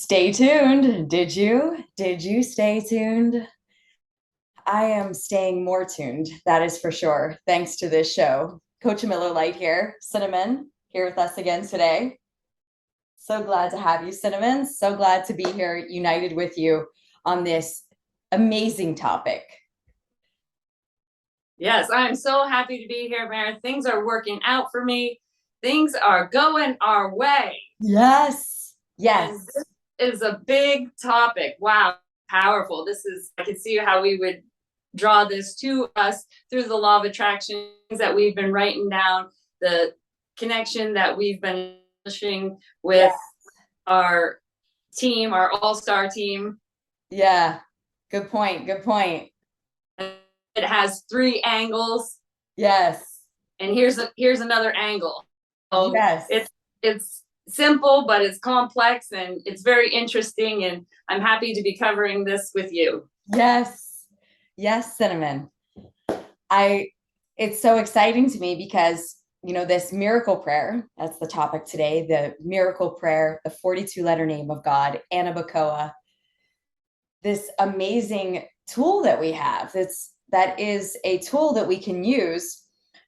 Stay tuned. Did you? Did you stay tuned? I am staying more tuned, that is for sure, thanks to this show. CoachAMillerLight here, Cinnamon, here with us again today. So glad to have you, Cinnamon. So glad to be here united with you on this amazing topic. Yes, I'm so happy to be here, Mary. Things are working out for me. Things are going our way. Yes. And Yes. this is a big topic. Wow, powerful. I can see how we would draw this to us through the law of attraction that we've been writing down, the connection that we've been establishing with Yes. our team, our all-star team. Yeah. Good point. Good point. It has three angles. Yes. And here's another angle. So Yes. it's simple, but it's complex and it's very interesting. And I'm happy to be covering this with you. Yes. Yes, Cinnamon. I it's so exciting to me because this miracle prayer, that's the topic today, the miracle prayer, the 42 letter name of God, Anabacoa, this amazing tool that we have. That is a tool that we can use.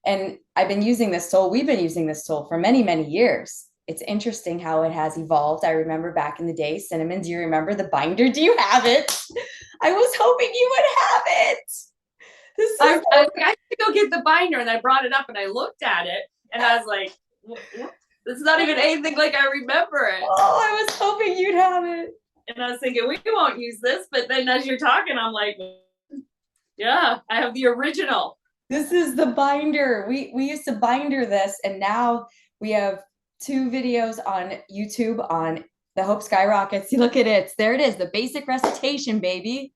And we've been using this tool for many, many years. It's interesting how it has evolved. I remember back in the day, Cinnamon, do you remember the binder? Do you have it? I was hoping you would have it. This is I should go get the binder, and I brought it up and I looked at it and I was like, this is not even anything like I remember it. Oh, I was hoping you'd have it. And I was thinking, we won't use this. But then as you're talking, I'm like, yeah, I have the original. This is the binder. We used to binder this, and now we have two videos on YouTube on the Hope Skyrockets. Look at it. There it is, the basic recitation, baby.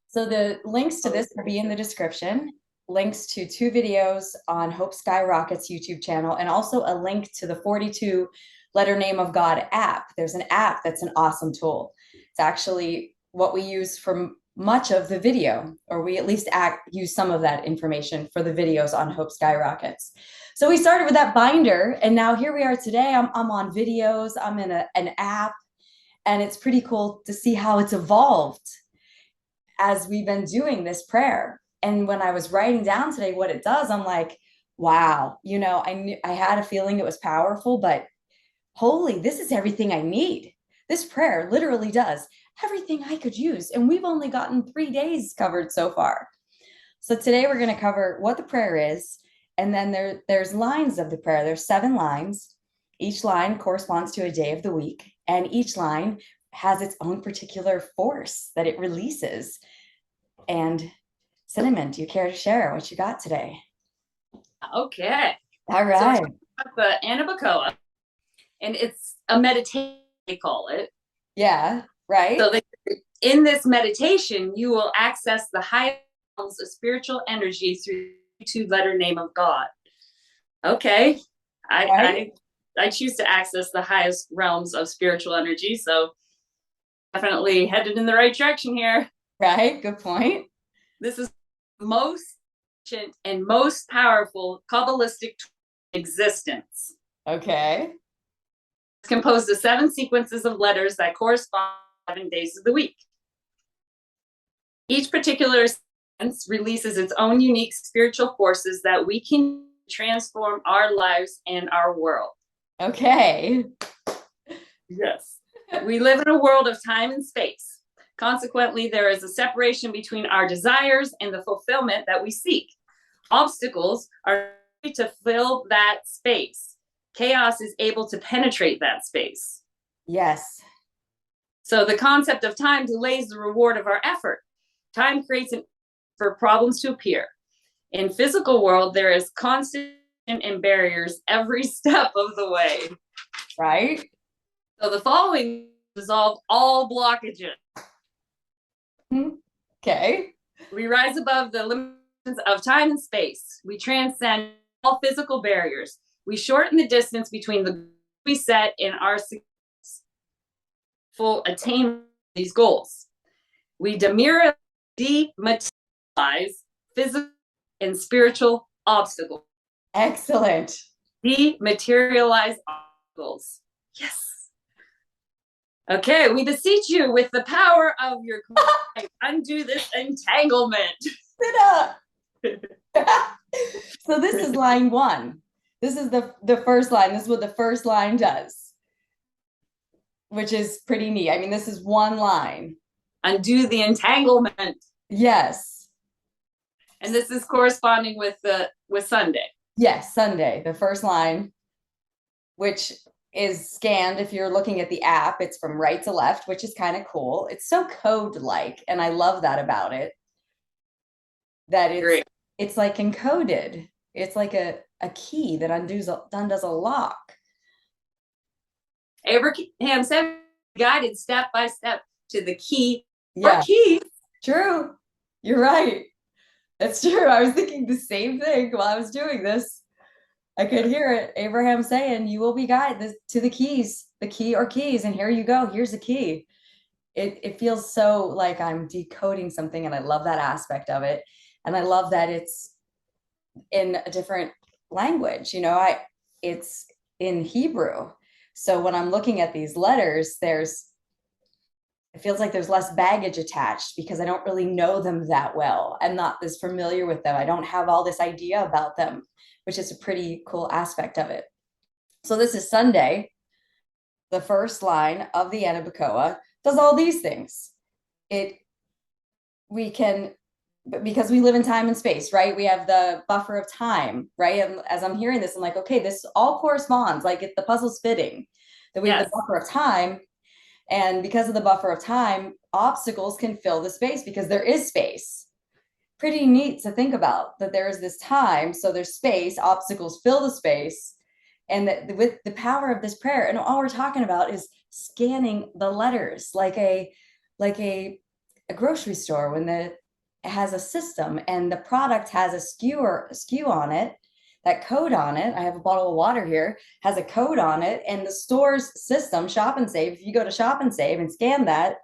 So the links to this will be in the description. Links to two videos on Hope Skyrockets YouTube channel, and also a link to the 42 letter name of God app. There's an app that's an awesome tool. It's actually what we use for much of the video, or we at least use some of that information for the videos on Hope Skyrockets. So we started with that binder, and now here we are today. I'm on videos, I'm in an app, and it's pretty cool to see how it's evolved as we've been doing this prayer. And when I was writing down today what it does, I'm like, wow, I had a feeling it was powerful, but holy, this is everything I need. This prayer literally does everything I could use. And we've only gotten 3 days covered so far. So today we're going to cover what the prayer is. And then there's lines of the prayer. There's 7 lines. Each line corresponds to a day of the week. And each line has its own particular force that it releases. And Cinnamon, do you care to share what you got today? Okay. All right. So the Anabacoa, and it's a meditation, they call it. Yeah, right. So in this meditation, you will access the highest realms of spiritual energy through the two-letter name of God. Okay. Right. I choose to access the highest realms of spiritual energy, so definitely headed in the right direction here. Right. Good point. This is most ancient and most powerful Kabbalistic existence. Okay. It's composed of 7 sequences of letters that correspond to 7 days of the week. Each particular sequence releases its own unique spiritual forces that we can transform our lives and our world. Okay. Yes. We live in a world of time and space. Consequently, there is a separation between our desires and the fulfillment that we seek. Obstacles are to fill that space. Chaos is able to penetrate that space. Yes. So the concept of time delays the reward of our effort. Time creates an for problems to appear. In physical world, there is constant and barriers every step of the way. Right. So the following dissolve all blockages. Okay. We rise above the limitations of time and space. We transcend all physical barriers. We shorten the distance between the we set in our full attainment of these goals. We dematerialize physical and spiritual obstacles. Excellent. Dematerialize obstacles. Yes. Okay, we beseech you with the power of your Christ, undo this entanglement. Sit up. So this is line 1. This is the first line. This is what the first line does, which is pretty neat. I mean, this is one line. Undo the entanglement. Yes. And this is corresponding with Sunday. Yes, Sunday, the first line, which is scanned. If you're looking at the app, it's from right to left, which is kind of cool. It's so code-like, and I love that about it. That it's like encoded. It's like a key that undoes a lock. Abraham said, guided step by step to the key. Yeah. Or key. True. You're right. That's true. I was thinking the same thing while I was doing this. I could hear it. Abraham saying, you will be guided to the keys, the key or keys. And here you go. Here's the key. It feels so like I'm decoding something, and I love that aspect of it. And I love that it's in a different language. You know, it's in Hebrew. So when I'm looking at these letters, it feels like there's less baggage attached because I don't really know them that well. I'm not as familiar with them. I don't have all this idea about them, which is a pretty cool aspect of it. So this is Sunday. The first line of the Anabacoa does all these things. We can, because we live in time and space, right? We have the buffer of time, right? And as I'm hearing this, I'm like, okay, this all corresponds. Like the puzzle's fitting. That we have the buffer of time. And because of the buffer of time, obstacles can fill the space because there is space. Pretty neat to think about that there is this time. So there's space, obstacles fill the space. And that with the power of this prayer, and all we're talking about is scanning the letters like a grocery store when it has a system and the product has a SKU on it, that code on it. I have a bottle of water here, has a code on it, and the store's system, Shop and Save, if you go to Shop and Save and scan that,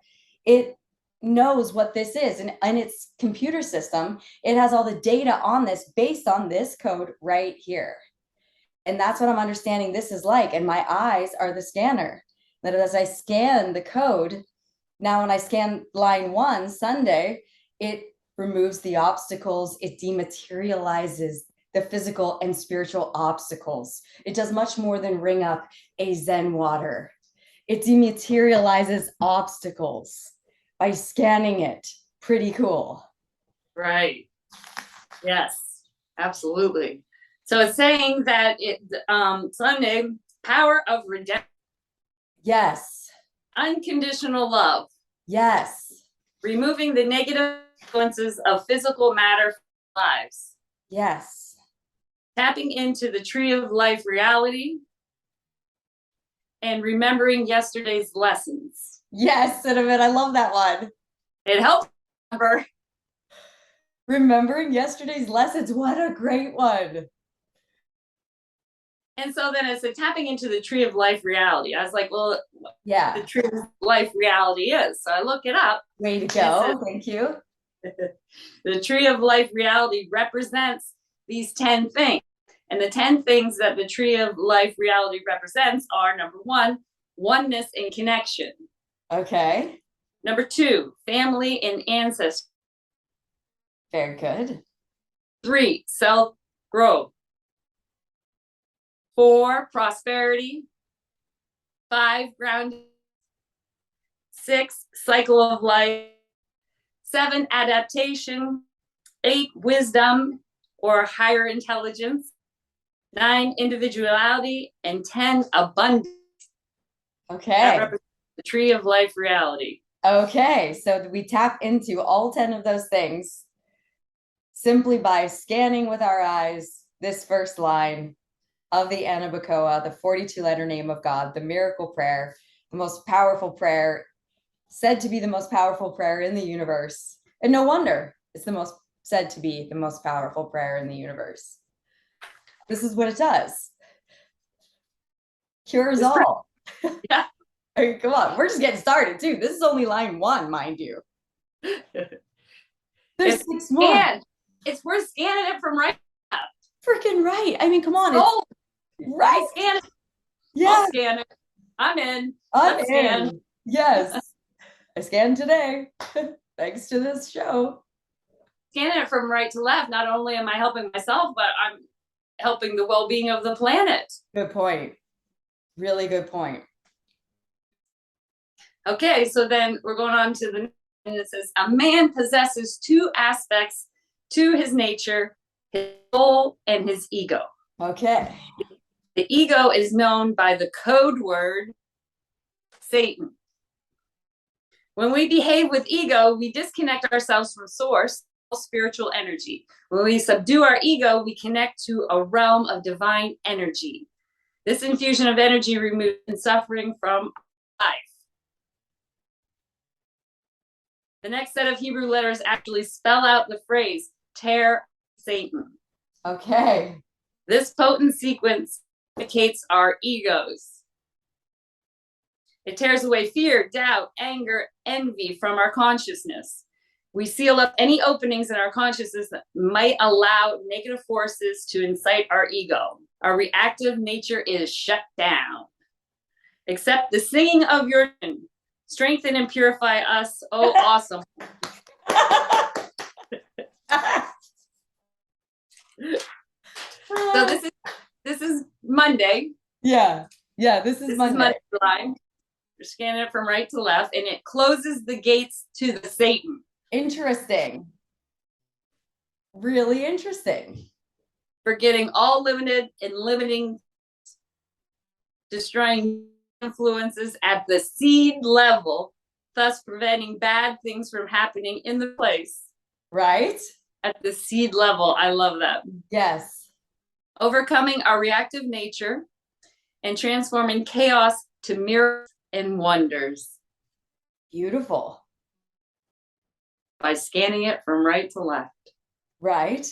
it knows what this is. And in its computer system, it has all the data on this based on this code right here. And that's what I'm understanding this is like. And my eyes are the scanner. That as I scan the code, now when I scan line 1, Sunday, it removes the obstacles. It dematerializes the physical and spiritual obstacles. It does much more than ring up a Zen water. It dematerializes obstacles by scanning it. Pretty cool. Right. Yes, absolutely. So it's saying that Sunday, power of redemption. Yes. Unconditional love. Yes. Removing the negative influences of physical matter from lives. Yes. Tapping into the tree of life reality. And remembering yesterday's lessons. Yes, Cinnamon. I love that one. It helps remember. Remembering yesterday's lessons. What a great one. And so then it's tapping into the tree of life reality. I was like, well, yeah, the tree of life reality is. So I look it up. Way to go. Thank you. The tree of life reality represents these 10 things. And the 10 things that the tree of life reality represents are, number 1, oneness and connection. Okay. Number 2, family and ancestry. Very good. 3, self-growth. 4, prosperity. 5, grounding. 6, cycle of life. 7, adaptation. 8, wisdom or higher intelligence. 9, individuality. And 10, abundance. Okay. That represents the tree of life reality. Okay. So we tap into all 10 of those things simply by scanning with our eyes this first line of the Anabacoa, the 42-letter name of God, the miracle prayer, the most powerful prayer, said to be the most powerful prayer in the universe. And no wonder it's said to be the most powerful prayer in the universe. This is what it does. Cures all. Yeah. I mean, come on, we're just getting started too. This is only line 1, mind you. There's 6 more. We're scanning it from right up. Freaking right. I mean, come on. Oh, right. Scan it. Yeah. I'll scan it. I'm in. I'm in. Yes. I scanned today. Thanks to this show. Scanning it from right to left, not only am I helping myself, but I'm helping the well-being of the planet. Good point. Really good point. Okay, so then we're going on to the, and it says, a man possesses two aspects to his nature, his soul and his ego. Okay. The ego is known by the code word Satan. When we behave with ego, we disconnect ourselves from source, spiritual energy. When we subdue our ego, we connect to a realm of divine energy. This infusion of energy removes suffering from life. The next set of Hebrew letters actually spell out the phrase, tear Satan. Okay. This potent sequence indicates our egos. It tears away fear, doubt, anger, envy from our consciousness. We seal up any openings in our consciousness that might allow negative forces to incite our ego. Our reactive nature is shut down. Accept the singing of your strengthen and purify us. Oh, awesome. So this is Monday. Yeah. Yeah, this is Monday. Line. You're scanning it from right to left, and it closes the gates to the Satan. Interesting. Really interesting. Forgetting all limited and limiting, destroying influences at the seed level, thus preventing bad things from happening in the place. Right? At the seed level. I love that. Yes. Overcoming our reactive nature and transforming chaos to miracles and wonders. Beautiful. By scanning it from right to left. Right?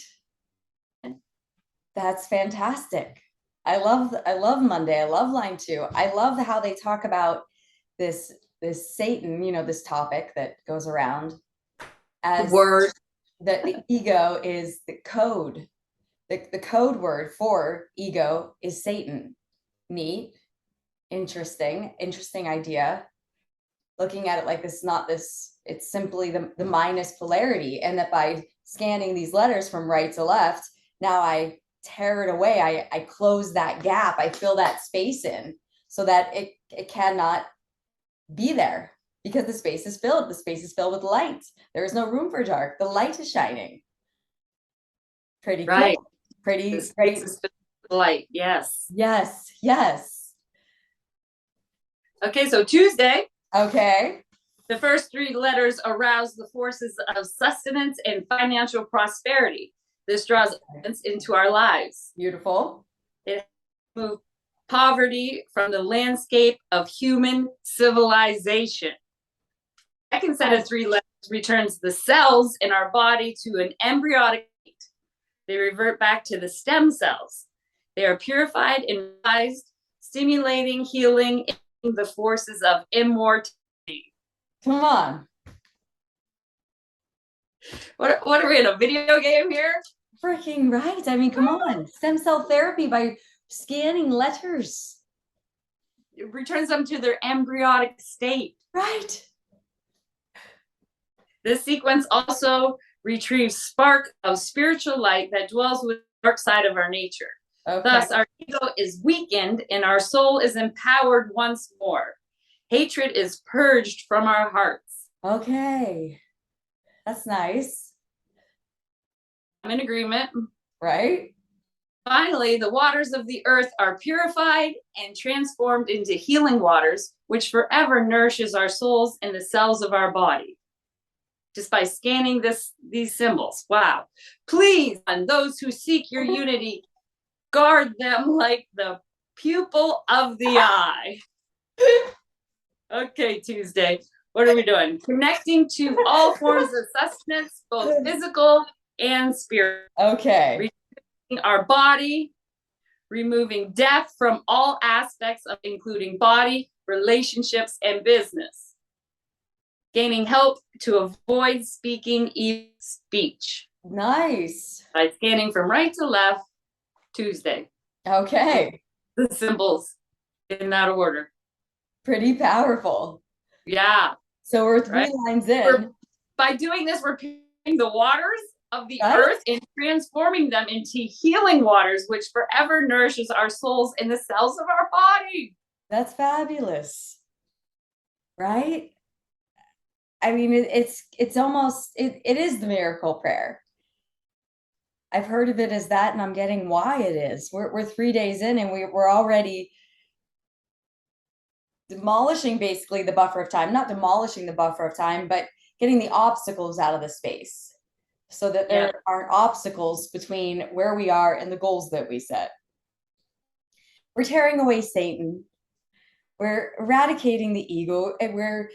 That's fantastic. I love Monday. I love line 2. I love how they talk about this Satan, this topic that goes around as word. That the ego is the code. The code word for ego is Satan. Neat. Interesting idea. Looking at it like this, not this, it's simply the minus polarity. And that by scanning these letters from right to left, now I tear it away. I close that gap. I fill that space in so that it cannot be there because the space is filled. The space is filled with light. There is no room for dark. The light is shining. Pretty right. Cool. Pretty the great. Space is filled with light. Yes. Yes. Yes. Okay, so Tuesday. Okay. The first 3 letters arouse the forces of sustenance and financial prosperity. This draws abundance into our lives. Beautiful. It moves poverty from the landscape of human civilization. Second set of 3 letters returns the cells in our body to an embryonic state. They revert back to the stem cells. They are purified and revised, stimulating, healing the forces of immortality. Come on. What are we in a video game here? Freaking right. I mean, come on. Stem cell therapy by scanning letters. It returns them to their embryonic state. Right. This sequence also retrieves spark of spiritual light that dwells with the dark side of our nature. Okay. Thus, our ego is weakened and our soul is empowered once more. Hatred is purged from our hearts. Okay. That's nice. I'm in agreement. Right? Finally, the waters of the earth are purified and transformed into healing waters, which forever nourishes our souls and the cells of our body. Just by scanning these symbols. Wow. Please, and those who seek your unity, guard them like the pupil of the eye. Okay, Tuesday. What are we doing? Connecting to all forms of sustenance, both physical and spiritual. Okay. Removing our body, removing death from all aspects of including body, relationships, and business. Gaining help to avoid speaking evil speech. Nice. By scanning from right to left, Tuesday. Okay. The symbols in that order. Pretty powerful. Yeah. So we're three Right. lines in. By doing this, we're purifying the waters of the Right? earth and transforming them into healing waters, which forever nourishes our souls and the cells of our body. That's fabulous. Right? I mean, it's almost, it is the miracle prayer. I've heard of it as that, and I'm getting why it is. We're 3 days in, and we're already demolishing basically the buffer of time, not demolishing the buffer of time, but getting the obstacles out of the space so that there aren't obstacles between where we are and the goals that we set. We're tearing away Satan. We're eradicating the ego, and we're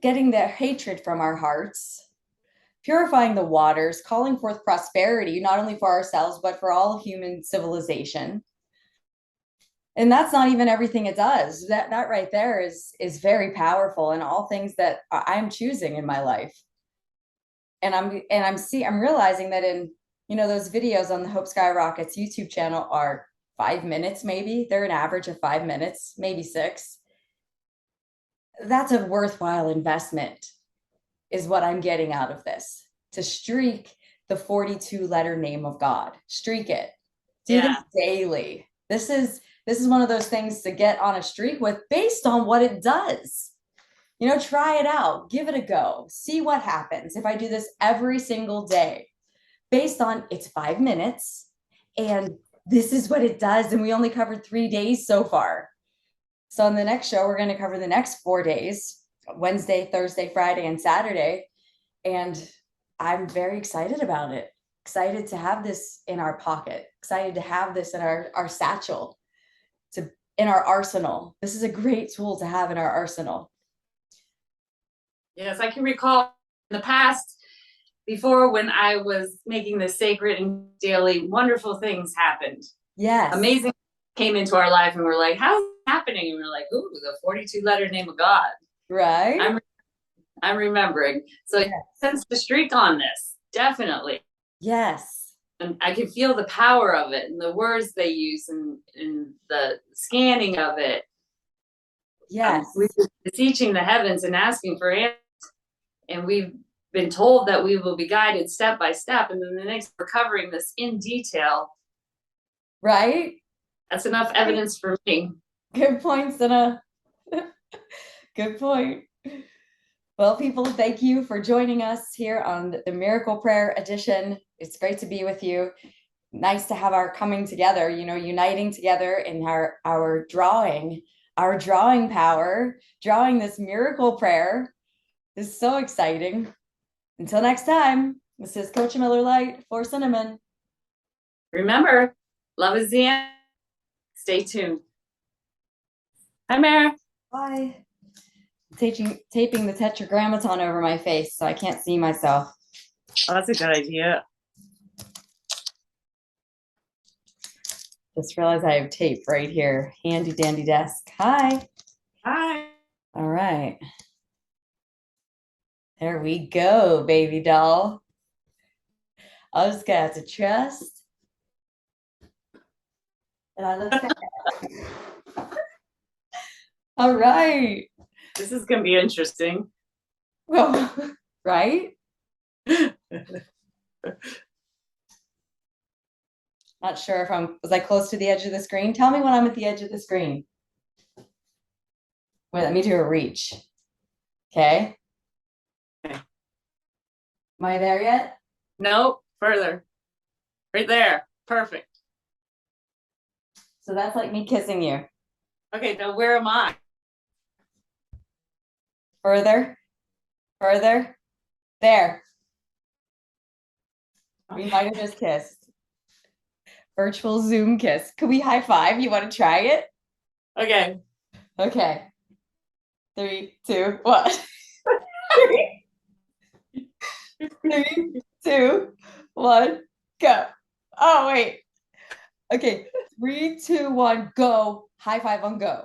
getting the hatred from our hearts, purifying the waters, calling forth prosperity, not only for ourselves, but for all human civilization. And that's not even everything it does. That right there is very powerful in all things that I'm choosing in my life. And I'm realizing that in, those videos on the Hope Skyrockets YouTube channel are 5 minutes, maybe. They're an average of 5 minutes, maybe 6. That's a worthwhile investment, is what I'm getting out of this. To streak the 42-letter name of God. Streak it. Do this daily. This is one of those things to get on a streak with based on what it does. Try it out, give it a go, see what happens if I do this every single day based on it's 5 minutes and this is what it does. And we only covered 3 days so far. So on the next show, we're going to cover the next 4 days, Wednesday, Thursday, Friday, and Saturday. And I'm very excited about it. Excited to have this in our pocket, excited to have this in our satchel, in our arsenal. This is a great tool to have in our arsenal. Yes, I can recall in the past, before when I was making this sacred and daily, wonderful things happened. Yes. Amazing came into our life and we're like, how's it happening? And we're like, ooh, the 42-letter name of God. Right. I'm remembering. So yes. Sense the streak on this, definitely. Yes. And I can feel the power of it and the words they use and the scanning of it. Yes. We've been beseeching the heavens and asking for answers. And we've been told that we will be guided step by step. And then the next, we're covering this in detail. Right? That's enough evidence for me. Good point, Senna. Good point. Well, people, thank you for joining us here on the Miracle Prayer Edition. It's great to be with you. Nice to have our coming together, uniting together in our drawing power, drawing this miracle prayer. This is so exciting. Until next time, this is CoachAMillerLight for Cinnamon. Remember, love is the end. Stay tuned. Hi, Mara. Bye. Taping the tetragrammaton over my face so I can't see myself. Oh, that's a good idea. Just realized I have tape right here. Handy dandy desk. Hi. Hi. All right. There we go, baby doll. I just got to trust. And I look at All right. This is going to be interesting. Well, right? Not sure if was I close to the edge of the screen? Tell me when I'm at the edge of the screen. Wait, let me do a reach. Okay. Am I there yet? No, further. Right there. Perfect. So that's like me kissing you. Okay, now where am I? Further. Further. There. We might have just kissed. Virtual Zoom kiss. Could we high five? You want to try it? Okay. Okay. 3, 2, 1. 3, 2, 1, go. Oh, wait. Okay. 3, 2, 1, go. High five on go.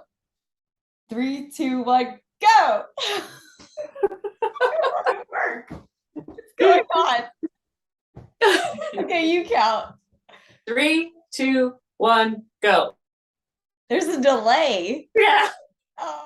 3, 2, 1, go. What's going on? Okay, you count. 3, 2, 1, go. There's a delay. Yeah. Oh.